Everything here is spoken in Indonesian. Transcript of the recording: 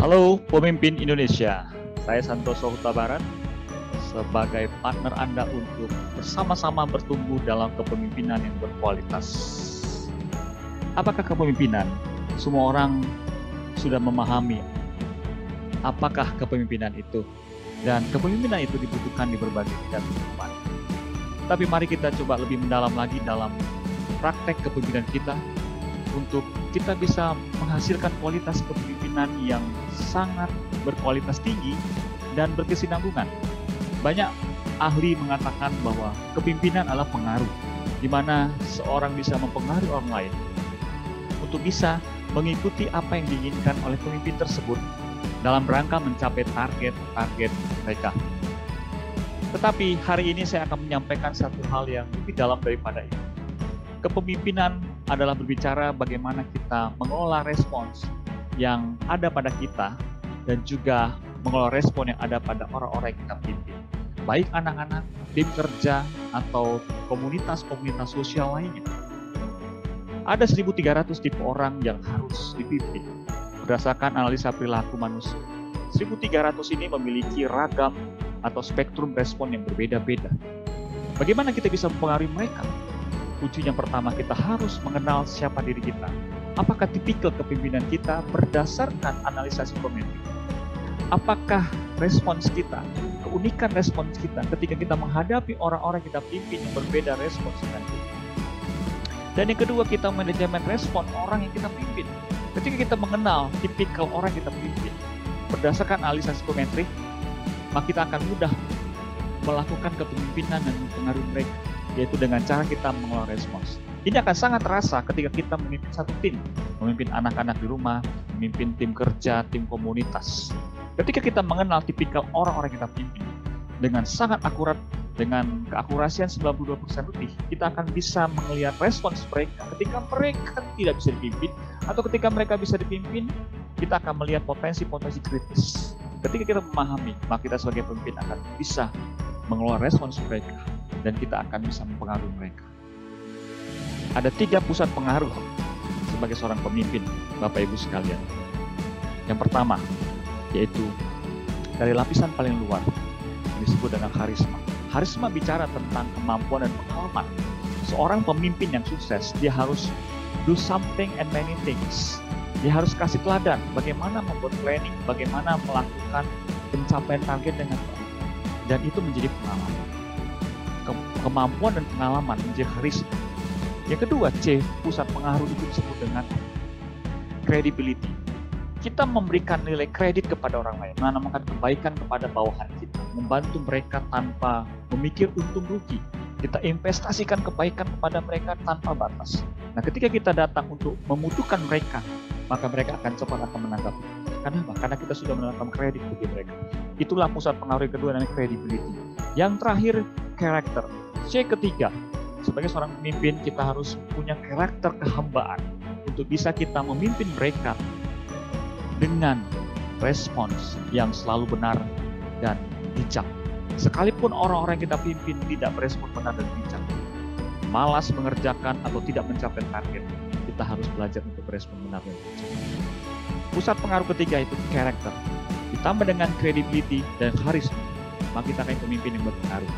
Halo pemimpin Indonesia, saya Santoso Huta Barat sebagai partner Anda untuk bersama-sama bertumbuh dalam kepemimpinan yang berkualitas. Apakah kepemimpinan? Semua orang sudah memahami apakah kepemimpinan itu, dan kepemimpinan itu dibutuhkan di berbagai bidang kehidupan. Tapi mari kita coba lebih mendalam lagi dalam praktek kepemimpinan kita untuk kita bisa menghasilkan kualitas kepemimpinan yang sangat berkualitas tinggi dan berkesinambungan. Banyak ahli mengatakan bahwa kepemimpinan adalah pengaruh, di mana seorang bisa mempengaruhi orang lain untuk bisa mengikuti apa yang diinginkan oleh pemimpin tersebut dalam rangka mencapai target-target mereka. Tetapi hari ini saya akan menyampaikan satu hal yang lebih dalam daripada itu. Kepemimpinan adalah berbicara bagaimana kita mengelola respons yang ada pada kita dan juga mengelola respon yang ada pada orang-orang yang kita pimpin. Baik anak-anak, tim kerja, atau komunitas-komunitas sosial lainnya. Ada 1.300 tipe orang yang harus dipimpin berdasarkan analisa perilaku manusia. 1.300 ini memiliki ragam atau spektrum respon yang berbeda-beda. Bagaimana kita bisa mempengaruhi mereka? Kunci yang pertama, kita harus mengenal siapa diri kita. Apakah tipikal kepemimpinan kita berdasarkan analisa psikometrik? Apakah respons kita, keunikan respons kita ketika kita menghadapi orang-orang kita pimpin yang berbeda respons dengan kita? Dan yang kedua, kita manajemen respon orang yang kita pimpin. Ketika kita mengenal tipikal orang yang kita pimpin berdasarkan analisa psikometrik, maka kita akan mudah melakukan kepemimpinan dan mempengaruhi mereka, yaitu dengan cara kita mengelola respons. Ini akan sangat terasa ketika kita memimpin satu tim, memimpin anak-anak di rumah, memimpin tim kerja, tim komunitas. Ketika kita mengenal tipikal orang-orang kita pimpin dengan sangat akurat, dengan keakurasian 92% lebih, kita akan bisa melihat respons mereka ketika mereka tidak bisa dipimpin, atau ketika mereka bisa dipimpin, kita akan melihat potensi-potensi kritis. Ketika kita memahami, maka kita sebagai pemimpin akan bisa mengelola respons mereka, dan kita akan bisa mempengaruhi mereka. Ada 3 pusat pengaruh sebagai seorang pemimpin, Bapak Ibu sekalian. Yang pertama, yaitu dari lapisan paling luar, disebut dengan karisma. Karisma bicara tentang kemampuan dan pengalaman. Seorang pemimpin yang sukses, dia harus do something and many things. Dia harus kasih teladan bagaimana membuat planning, bagaimana melakukan pencapaian target dengan baik. Dan itu menjadi pengalaman. Kemampuan dan pengalaman menjadi karisma. Yang kedua, C, pusat pengaruh itu disebut dengan credibility. Kita memberikan nilai kredit kepada orang lain, menanamkan kebaikan kepada bawahan kita, membantu mereka tanpa memikir untung rugi. Kita investasikan kebaikan kepada mereka tanpa batas. Nah, ketika kita datang untuk membutuhkan mereka, maka mereka akan cepat menanggapi. Kenapa? Karena kita sudah menanamkan kredit bagi mereka. Itulah pusat pengaruh yang kedua, namanya credibility. Yang terakhir, karakter. C ketiga, sebagai seorang pemimpin kita harus punya karakter kehambaan untuk bisa kita memimpin mereka dengan respons yang selalu benar dan bijak. Sekalipun orang-orang yang kita pimpin tidak berespon benar dan bijak, malas mengerjakan atau tidak mencapai target, kita harus belajar untuk berespon benar dan bijak. Pusat pengaruh ketiga itu karakter. Ditambah dengan credibility dan karisma, maka kita akan pemimpin yang berpengaruh.